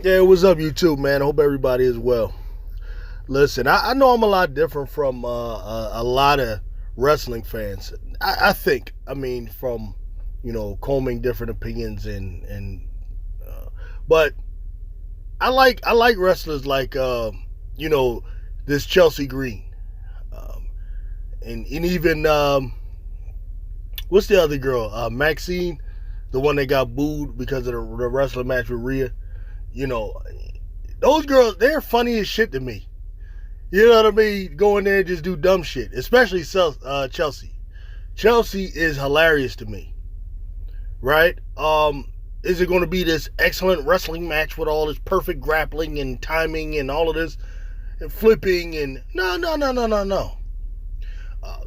Yeah, what's up, you too, man? I hope everybody is well. Listen, I know I'm a lot different from a lot of wrestling fans. I think, from combing different opinions but I like wrestlers like you know this Chelsea Green, um, and even what's the other girl, Maxine, the one that got booed because of the wrestling match with Rhea. You know, those girls, they're funny as shit to me. You know what I mean? Go in there and just do dumb shit. Especially Chelsea. Chelsea is hilarious to me. Right? Is it going to be this excellent wrestling match with all this perfect grappling and timing and all of this and flipping and no.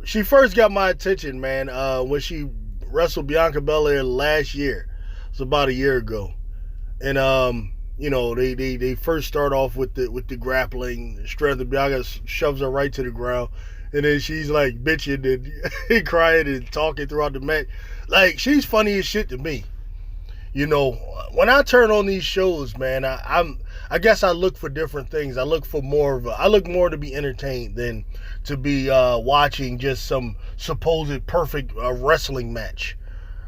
She first got my attention, man, when she wrestled Bianca Belair last year. It's about a year ago. And they first start off with the grappling strength. And Bianca shoves her right to the ground, and then she's like bitching and crying and talking throughout the match. Like, she's funny as shit to me. When I turn on these shows, man, I guess I look for different things. I look more to be entertained than to be watching just some supposed perfect wrestling match.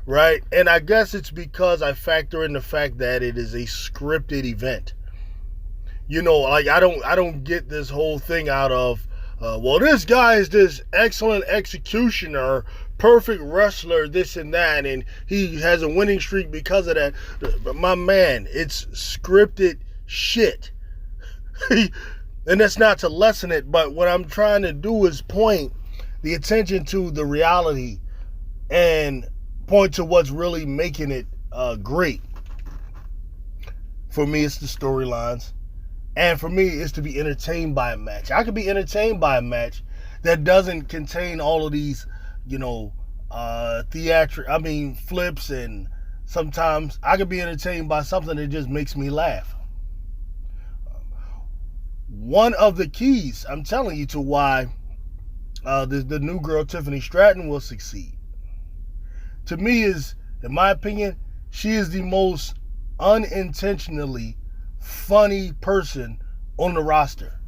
Right? And I guess it's because I factor in the fact that it is a scripted event. Like, I don't get this whole thing out of this guy is this excellent executioner, perfect wrestler, this and that, and he has a winning streak because of that. But my man, it's scripted shit. And that's not to lessen it, but what I'm trying to do is point the attention to the reality and point to what's really making it great. For me, it's the storylines. And for me, it's to be entertained by a match. I could be entertained by a match that doesn't contain all of these, flips, and sometimes I could be entertained by something that just makes me laugh. One of the keys, I'm telling you, to why the new girl, Tiffany Stratton, will succeed, to me, is, in my opinion, she is the most unintentionally funny person on the roster,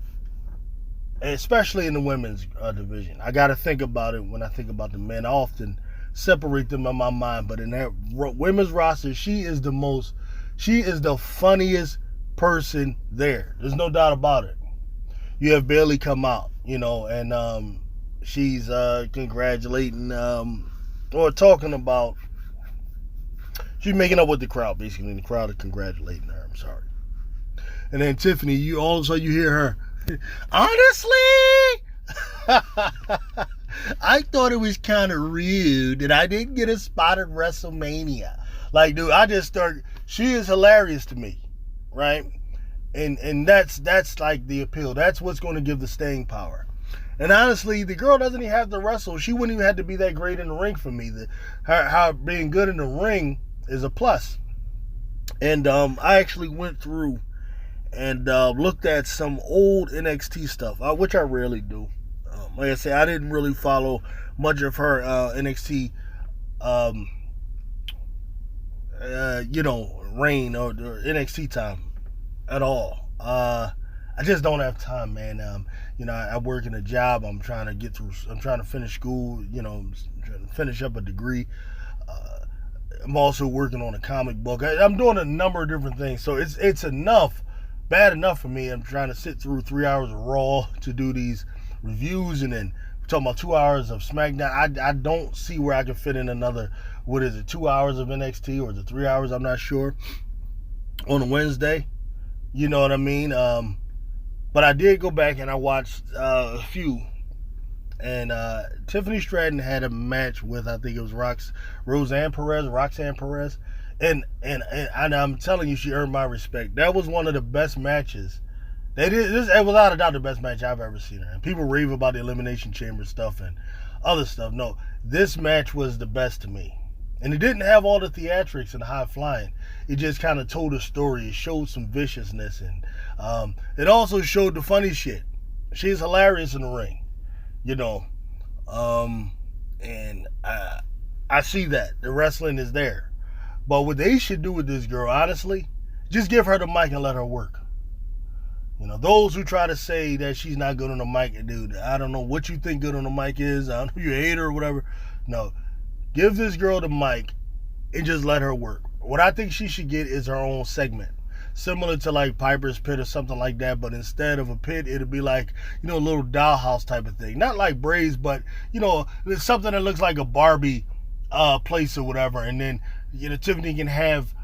especially in the women's division. I got to think about it when I think about the men. I often separate them in my mind, but in that women's roster, she is the funniest person there. There's no doubt about it. You have Bailey come out, and she's congratulating or talking about, she's making up with the crowd, basically, and the crowd is congratulating her. I'm sorry. And then Tiffany, all of a sudden you hear her, honestly, I thought it was kind of rude that I didn't get a spot at WrestleMania. Like, dude, she is hilarious to me, right? And that's like the appeal. That's what's going to give the staying power. And honestly, the girl doesn't even have to wrestle. She wouldn't even have to be that great in the ring for me. Her being good in the ring is a plus. And I actually went through and looked at some old NXT stuff, which I rarely do. Like I said, I didn't really follow much of her NXT, reign or NXT time at all. I just don't have time, man. I work in a job. I'm trying to finish school, trying to finish up a degree. I'm also working on a comic book. I'm doing a number of different things. So it's bad enough for me. I'm trying to sit through 3 hours of Raw to do these reviews, and then we're talking about 2 hours of Smackdown. I don't see where I can fit in another, 2 hours of NXT, or is it 3 hours? I'm not sure. On a Wednesday. You know what I mean? But I did go back and I watched a few. And Tiffany Stratton had a match with, I think it was Roxanne Perez. And I'm telling you, she earned my respect. That was one of the best matches. It was without a doubt the best match I've ever seen her. And people rave about the Elimination Chamber stuff and other stuff. No, this match was the best to me. And it didn't have all the theatrics and high flying. It just kind of told a story. It showed some viciousness, and it also showed the funny shit. She's hilarious in the ring, and I see that the wrestling is there. But what they should do with this girl, honestly, Just give her the mic and let her work. Those who try to say that she's not good on the mic, dude, I don't know what you think good on the mic is. I don't know if you hate her or whatever. No. Give this girl the mic and just let her work. What I think she should get is her own segment. Similar to like Piper's Pit or something like that, but instead of a pit, it'll be like, a little dollhouse type of thing. Not like braids, but, it's something that looks like a Barbie place or whatever. And then, Tiffany can have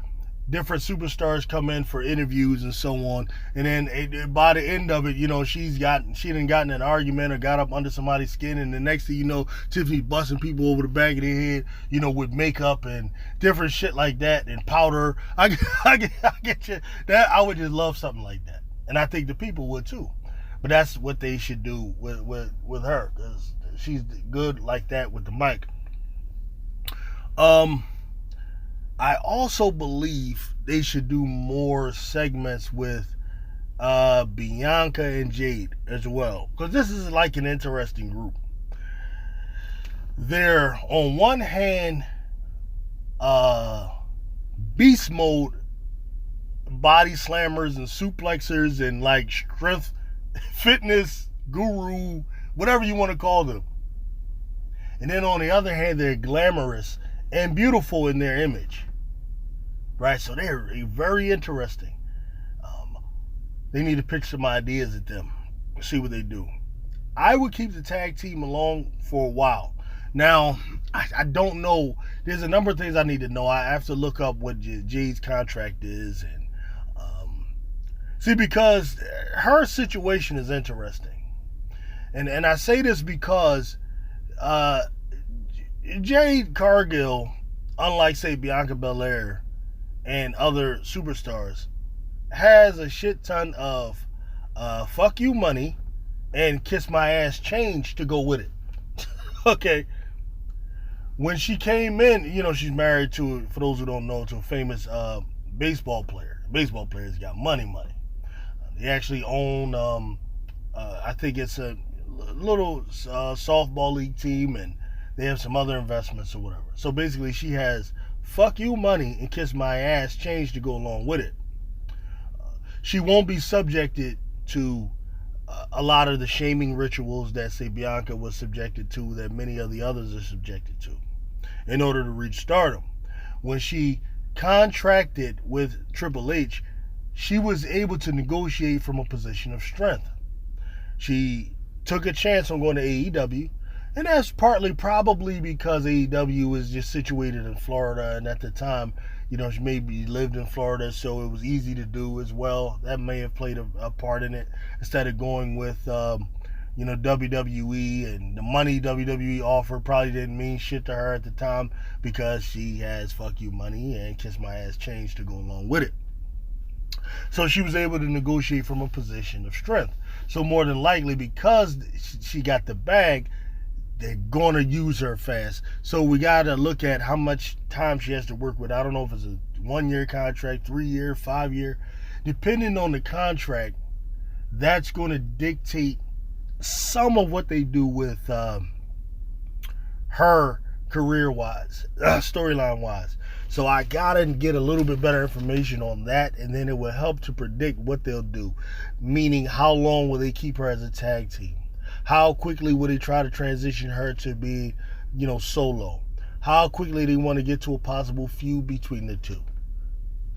different superstars come in for interviews and so on, and then by the end of it, she done gotten an argument or got up under somebody's skin, and the next thing you know, Tiffany's busting people over the back of their head, with makeup and different shit like that and powder. I get you. That I would just love something like that, and I think the people would too. But that's what they should do with her, because she's good like that with the mic. I also believe they should do more segments with Bianca and Jade as well, because this is like an interesting group. They're on one hand beast mode body slammers and suplexers and like strength fitness guru, whatever you want to call them, and then on the other hand they're glamorous and beautiful in their image, right? So they're very interesting. They need to pitch some ideas at them, see what they do. I would keep the tag team along for a while. Now, I don't know. There's a number of things I need to know. I have to look up what Jade's contract is, and see, because her situation is interesting, and I say this because Jade Cargill, unlike, say, Bianca Belair and other superstars, has a shit ton of fuck you money and kiss my ass change to go with it. Okay. When she came in, she's married to, for those who don't know, to a famous baseball player. Baseball players got money. They actually own, I think it's a little softball league team, and they have some other investments or whatever. So basically, she has fuck you money and kiss my ass change to go along with it. She won't be subjected to a lot of the shaming rituals that, say, Bianca was subjected to, that many of the others are subjected to, in order to reach stardom. When she contracted with Triple H, she was able to negotiate from a position of strength. She took a chance on going to AEW, and that's partly probably because AEW was just situated in Florida, and at the time, she maybe lived in Florida, so it was easy to do as well. That may have played a part in it, instead of going with, WWE, and the money WWE offered probably didn't mean shit to her at the time, because she has fuck you money and kiss my ass change to go along with it. So she was able to negotiate from a position of strength. So more than likely, because she got the bag, they're going to use her fast. So we got to look at how much time she has to work with. I don't know if it's a 1-year contract, 3-year, 5-year. Depending on the contract, that's going to dictate some of what they do with her career-wise, storyline-wise. So I got to get a little bit better information on that, and then it will help to predict what they'll do. Meaning, how long will they keep her as a tag team? How quickly will they try to transition her to be, solo? How quickly they want to get to a possible feud between the two?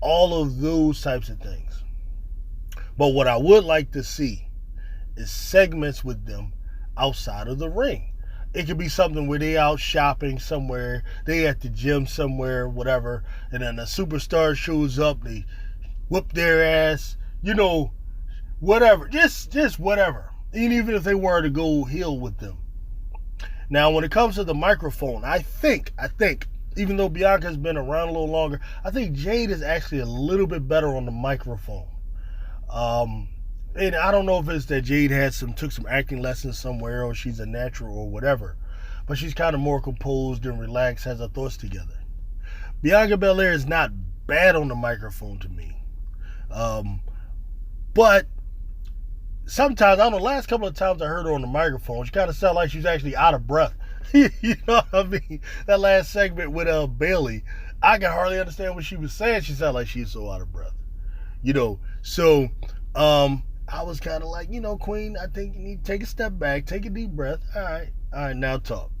All of those types of things. But what I would like to see is segments with them outside of the ring. It could be something where they out shopping somewhere, they at the gym somewhere, whatever, and then a superstar shows up, they whoop their ass, whatever, just whatever. Even if they were to go heel with them. Now, when it comes to the microphone, I think, even though Bianca's been around a little longer, I think Jade is actually a little bit better on the microphone. And I don't know if it's that Jade took some acting lessons somewhere, or she's a natural or whatever, but she's kind of more composed and relaxed, has her thoughts together. Bianca Belair is not bad on the microphone to me. But sometimes, I don't know, last couple of times I heard her on the microphone, she kind of sounded like she was actually out of breath. You know what I mean? That last segment with Bailey, I could hardly understand what she was saying. She sounded like she was so out of breath. So I was kind of like, Queen, I think you need to take a step back, take a deep breath. All right, now talk.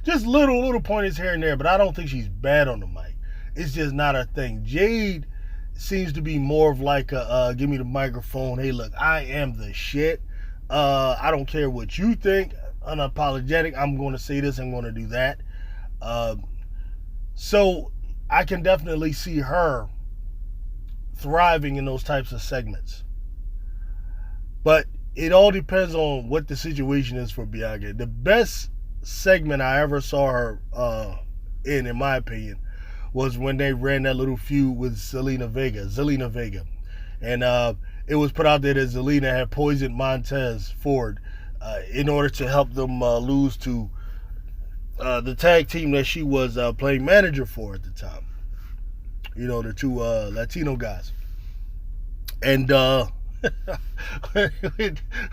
Just little pointers here and there, but I don't think she's bad on the mic. It's just not her thing. Jade seems to be more of like a give me the microphone. Hey, look, I am the shit. I don't care what you think. Unapologetic. I'm going to say this. I'm going to do that. So I can definitely see her thriving in those types of segments. But it all depends on what the situation is for Bianca. The best segment I ever saw her in my opinion, was when they ran that little feud with Zelina Vega. And it was put out there that Zelina had poisoned Montez Ford in order to help them lose to the tag team that she was playing manager for at the time. The two Latino guys. And when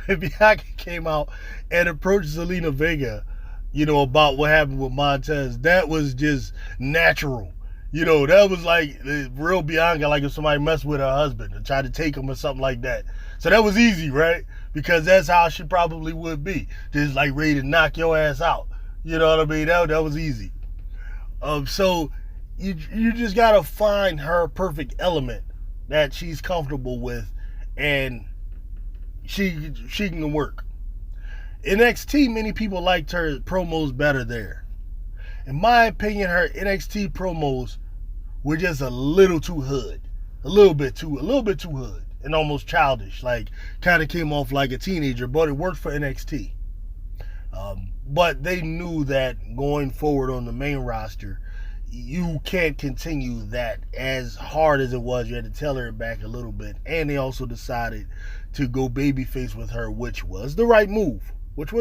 Bianca came out and approached Zelina Vega, about what happened with Montez, that was just natural. That was like real Bianca, like if somebody messed with her husband and tried to take him or something like that. So that was easy, right? Because that's how she probably would be. Just like ready to knock your ass out. You know what I mean? That was easy. So you just gotta find her perfect element that she's comfortable with, and she can work. NXT, many people liked her promos better there. In my opinion, her NXT promos were just a little too hood, a little bit too hood, and almost childish. Like, kind of came off like a teenager, but it worked for NXT. But they knew that going forward on the main roster, you can't continue that as hard as it was. You had to tailor it back a little bit, and they also decided to go babyface with her, which was the right move. And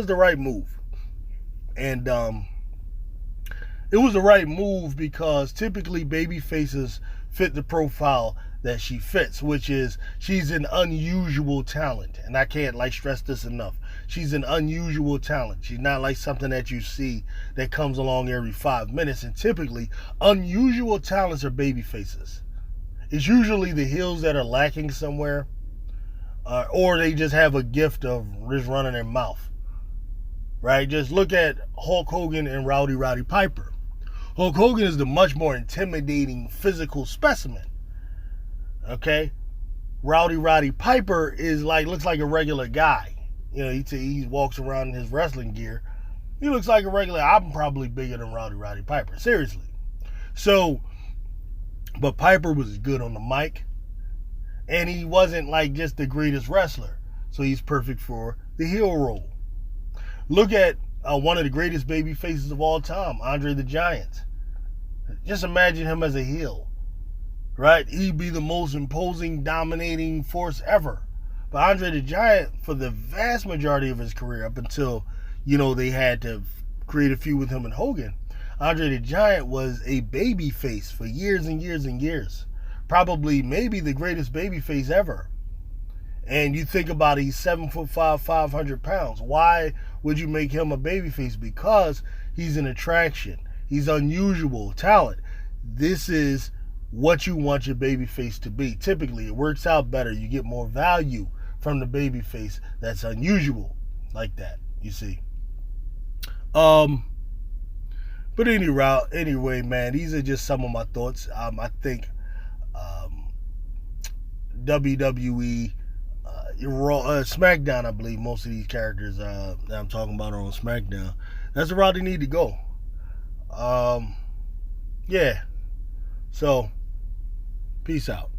it was the right move because typically baby faces fit the profile that she fits, which is she's an unusual talent. And I can't stress this enough. She's an unusual talent. She's not like something that you see that comes along every 5 minutes. And typically, unusual talents are baby faces. It's usually the heels that are lacking somewhere, or they just have a gift of just running their mouth. Right? Just look at Hulk Hogan and Roddy Piper. Hulk Hogan is the much more intimidating physical specimen. Okay? Roddy Piper is looks like a regular guy. He walks around in his wrestling gear. He looks like a regular. I'm probably bigger than Roddy Piper. Seriously. So, but Piper was good on the mic. And he wasn't just the greatest wrestler. So he's perfect for the heel role. Look at one of the greatest baby faces of all time, Andre the Giant. Just imagine him as a heel, right? He'd be the most imposing, dominating force ever. But Andre the Giant, for the vast majority of his career, up until, they had to create a feud with him and Hogan, Andre the Giant was a baby face for years and years and years. Probably, maybe the greatest baby face ever. And you think about it, he's 7'5", 500 pounds. Why would you make him a babyface? Because he's an attraction. He's unusual talent. This is what you want your babyface to be. Typically, it works out better. You get more value from the babyface that's unusual like that, you see. But anyway, man, these are just some of my thoughts. I think WWE... Smackdown, I believe most of these characters that I'm talking about are on Smackdown. That's the route they need to go. Yeah. So, peace out.